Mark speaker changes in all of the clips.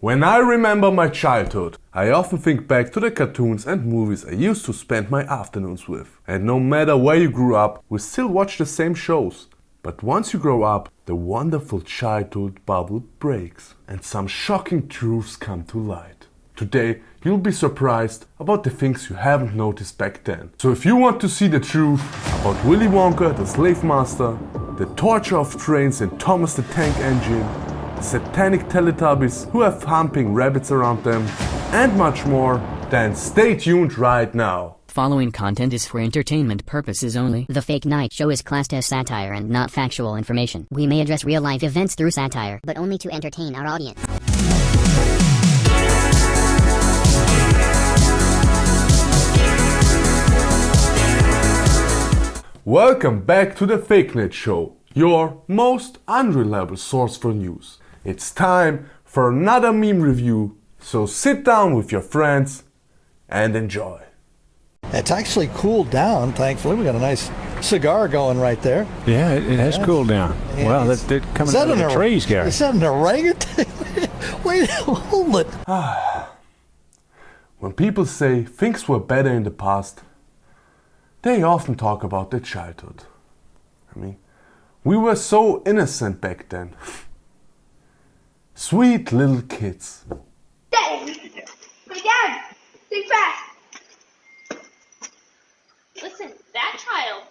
Speaker 1: When I remember my childhood, I often think back to the cartoons and movies I used to spend my afternoons with. And no matter where you grew up, we still watch the same shows. But once you grow up, the wonderful childhood bubble breaks and some shocking truths come to light. Today, you'll be surprised about the things you haven't noticed back then. So if you want to see the truth about Willy Wonka, the slave master, the torture of trains in Thomas the Tank Engine, satanic teletubbies who have humping rabbits around them, and much more, then stay tuned right now.
Speaker 2: Following content is for entertainment purposes only.
Speaker 3: The Fake Night Show is classed as satire and not factual information. We may address real-life events through satire, but only to entertain our audience.
Speaker 1: Welcome back to the Fake Night Show, your most unreliable source for news. It's time for another meme review, so sit down with your friends and enjoy.
Speaker 4: It's actually cooled down, thankfully. We got a nice cigar going right there.
Speaker 5: Yeah, it has cooled down. Well, they're coming out of the trees, Gary.
Speaker 4: Is that an orangutan? Wait, hold it.
Speaker 1: When people say things were better in the past, they often talk about their childhood. I mean, we were so innocent back then. Sweet little kids.
Speaker 6: Dad! My dad! Think fast! Listen, that child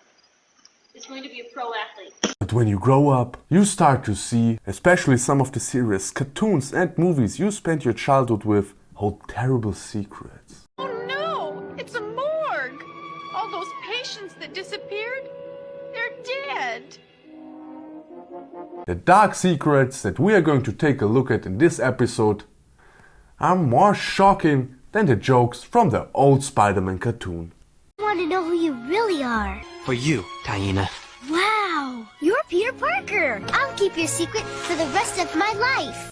Speaker 6: is going to be a pro athlete.
Speaker 1: But when you grow up, you start to see, especially some of the serious cartoons and movies you spent your childhood with, hold terrible secrets.
Speaker 7: Oh no! It's a morgue! All those patients that disappeared, they're dead!
Speaker 1: The dark secrets that we are going to take a look at in this episode are more shocking than the jokes from the old Spider-Man cartoon.
Speaker 8: I want to know who you really are.
Speaker 9: For you, Diana.
Speaker 8: Wow, you're Peter Parker. I'll keep your secret for the rest of my life.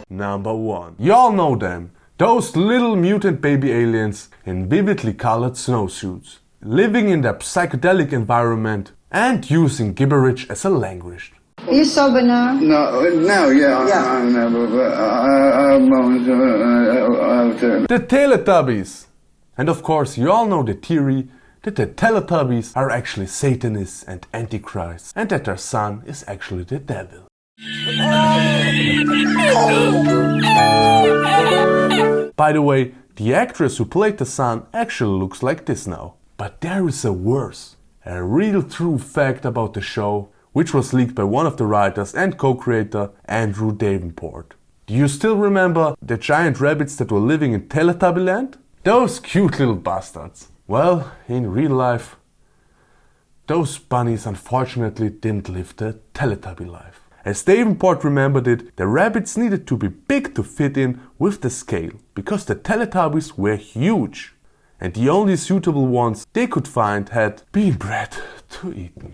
Speaker 1: Number 1. Y'all know them. Those little mutant baby aliens in vividly colored snowsuits, living in their psychedelic environment and using gibberish as a language.
Speaker 10: Are you sober now?
Speaker 11: No, yeah. I'm never,
Speaker 1: The Teletubbies! And of course, you all know the theory that the Teletubbies are actually Satanists and Antichrists, and that their son is actually the devil. By the way, the actress who played the son actually looks like this now. But there is a worse, a real true fact about the show, which was leaked by one of the writers and co-creator Andrew Davenport. Do you still remember the giant rabbits that were living in Teletubby Land? Those cute little bastards. Well, in real life, those bunnies unfortunately didn't live the Teletubby life. As Davenport remembered it, the rabbits needed to be big to fit in with the scale, because the Teletubbies were huge, and the only suitable ones they could find had been bred to eat them.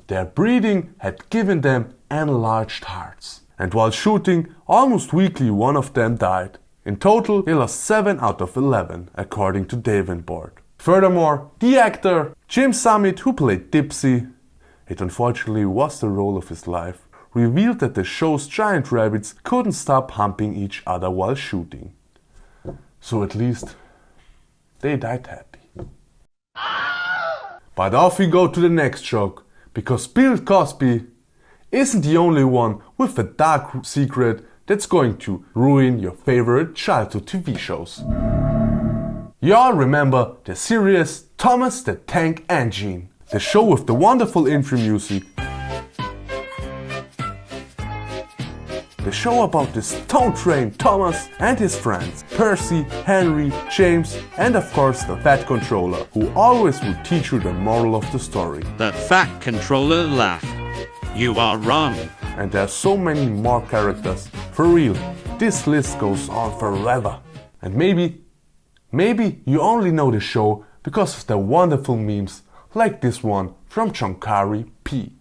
Speaker 1: Their breeding had given them enlarged hearts, and while shooting, almost weekly one of them died. In total, they lost 7 out of 11, according to Davenport. Furthermore, the actor Jim Summit, who played Dipsy, it unfortunately was the role of his life, revealed that the show's giant rabbits couldn't stop humping each other while shooting. So at least they died happy. But off we go to the next joke, because Bill Cosby isn't the only one with a dark secret that's going to ruin your favorite childhood TV shows. Y'all remember the series Thomas the Tank Engine, the show with the wonderful intro music. The show about the stone train Thomas and his friends, Percy, Henry, James, and of course the fat controller, who always would teach you the moral of the story.
Speaker 12: The fat controller laughed. You are wrong.
Speaker 1: And there are so many more characters. For real, this list goes on forever. And maybe you only know the show because of the wonderful memes like this one from Chonkari P.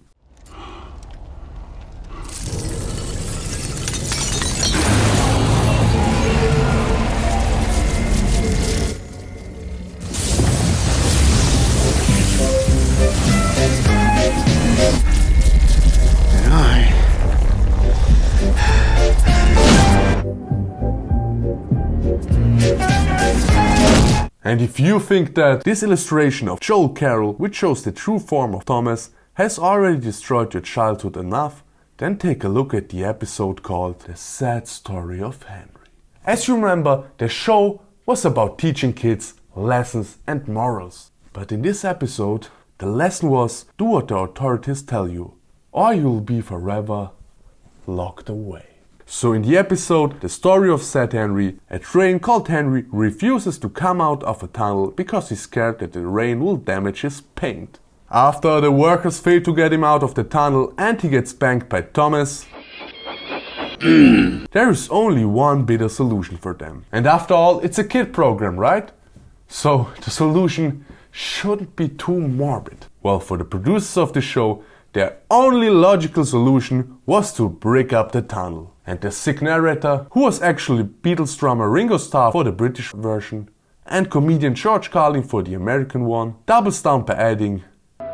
Speaker 1: And if you think that this illustration of Joel Carroll, which shows the true form of Thomas, has already destroyed your childhood enough, then take a look at the episode called The Sad Story of Henry. As you remember, the show was about teaching kids lessons and morals. But in this episode, the lesson was do what the authorities tell you, or you'll be forever locked away. So in the episode, The Story of Sad Henry, a train called Henry refuses to come out of a tunnel because he's scared that the rain will damage his paint. After the workers fail to get him out of the tunnel and he gets spanked by Thomas, there is only one bitter solution for them. And after all, it's a kid program, right? So the solution shouldn't be too morbid. Well, for the producers of the show, their only logical solution was to break up the tunnel. And the sick narrator, who was actually Beatles drummer Ringo Starr for the British version, and comedian George Carlin for the American one, doubles down by adding,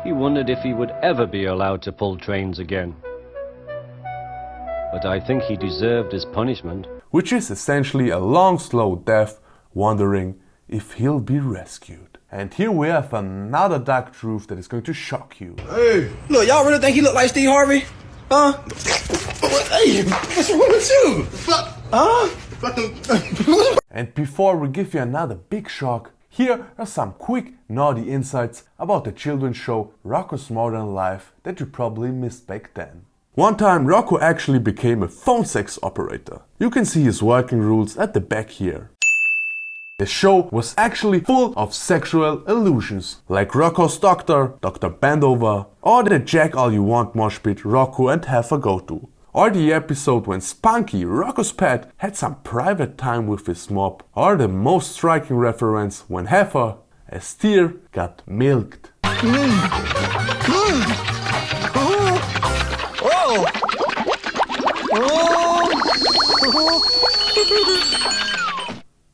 Speaker 9: he wondered if he would ever be allowed to pull trains again. But I think he deserved his punishment.
Speaker 1: Which is essentially a long, slow death, wondering if he'll be rescued. And here we have another dark truth that is going to shock you.
Speaker 10: Hey, look, y'all really think he look like Steve Harvey? Huh? Hey, what's wrong with you? Huh?
Speaker 1: And before we give you another big shock, here are some quick naughty insights about the children's show Rocko's Modern Life that you probably missed back then. One time Rocko actually became a phone sex operator. You can see his working rules at the back here. The show was actually full of sexual illusions, like Rocko's doctor, Dr. Bendover, or the Jack All You Want mosh pit Rocko and Heifer go to. Or the episode when Spunky, Rocko's pet, had some private time with his mob. Or the most striking reference when Heifer, a steer, got milked.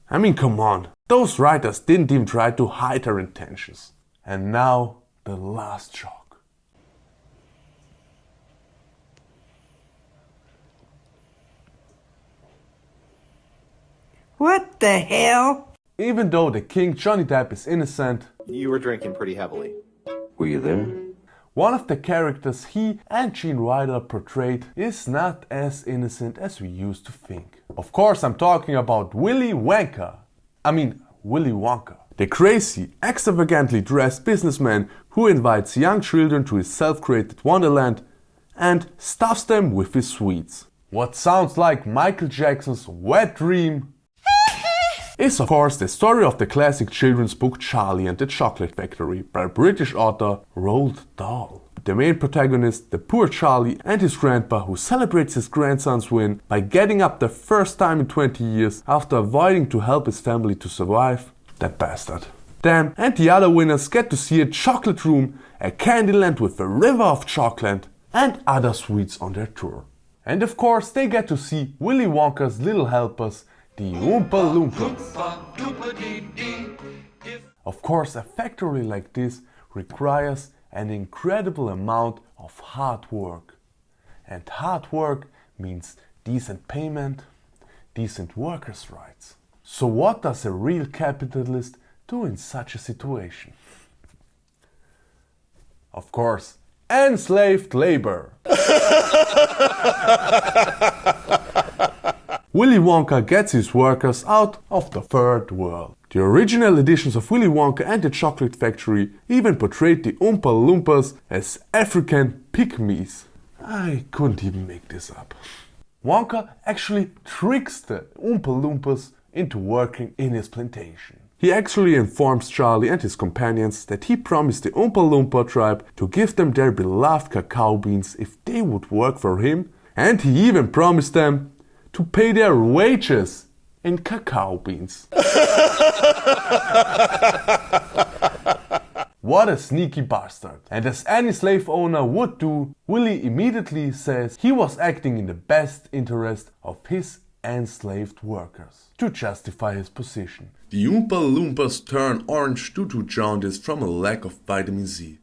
Speaker 1: I mean, come on, those writers didn't even try to hide their intentions. And now, the last shock.
Speaker 13: What the hell?
Speaker 1: Even though the King Johnny Depp is innocent,
Speaker 14: you were drinking pretty heavily.
Speaker 9: Were you there?
Speaker 1: One of the characters he and Gene Wilder portrayed is not as innocent as we used to think. Of course, I'm talking about Willy Wonka. Willy Wonka. The crazy, extravagantly dressed businessman who invites young children to his self-created wonderland and stuffs them with his sweets. What sounds like Michael Jackson's wet dream is of course the story of the classic children's book Charlie and the Chocolate Factory by British author Roald Dahl. The main protagonist, the poor Charlie, and his grandpa who celebrates his grandson's win by getting up the first time in 20 years after avoiding to help his family to survive. That bastard. Them and the other winners get to see a chocolate room, a candy land with a river of chocolate, and other sweets on their tour. And of course they get to see Willy Wonka's little helpers, the Oompa Loompas. Of course, a factory like this requires an incredible amount of hard work. And hard work means decent payment, decent workers' rights. So what does a real capitalist do in such a situation? Of course, enslaved labor. Willy Wonka gets his workers out of the third world. The original editions of Willy Wonka and the Chocolate Factory even portrayed the Oompa Loompas as African pygmies. I couldn't even make this up. Wonka actually tricks the Oompa Loompas into working in his plantation. He actually informs Charlie and his companions that he promised the Oompa Loompa tribe to give them their beloved cacao beans if they would work for him, and he even promised them to pay their wages in cacao beans. What a sneaky bastard. And as any slave owner would do, Willy immediately says he was acting in the best interest of his enslaved workers to justify his position.
Speaker 15: The Oompa Loompas turn orange due to jaundice from a lack of vitamin Z.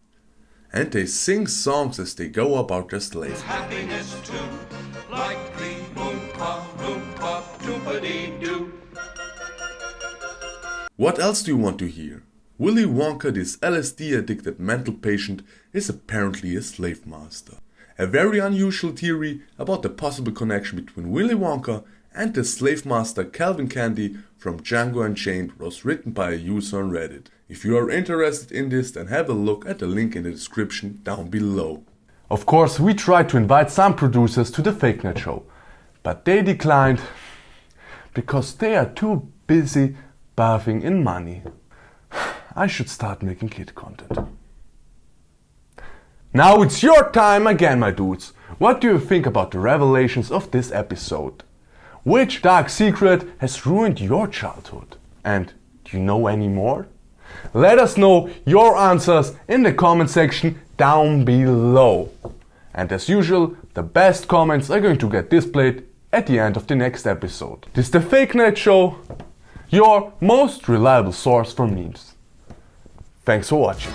Speaker 15: And they sing songs as they go about their slavery.
Speaker 16: Happiness too, like the Oompa Loompa Doopity-doo.
Speaker 15: What else do you want to hear? Willy Wonka, this LSD-addicted mental patient, is apparently a slave master. A very unusual theory about the possible connection between Willy Wonka and the slave master Calvin Candy from Django Unchained was written by a user on Reddit. If you are interested in this, then have a look at the link in the description down below.
Speaker 1: Of course, we tried to invite some producers to the Fake Net show, but they declined because they are too busy bathing in money. I should start making kid content. Now it's your time again, my dudes. What do you think about the revelations of this episode? Which dark secret has ruined your childhood? And do you know any more? Let us know your answers in the comment section down below. And as usual, the best comments are going to get displayed at the end of the next episode. This is the Fake Net Show, your most reliable source for memes. Thanks for watching.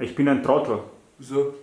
Speaker 13: Ich bin ein Trottel.
Speaker 1: Wieso?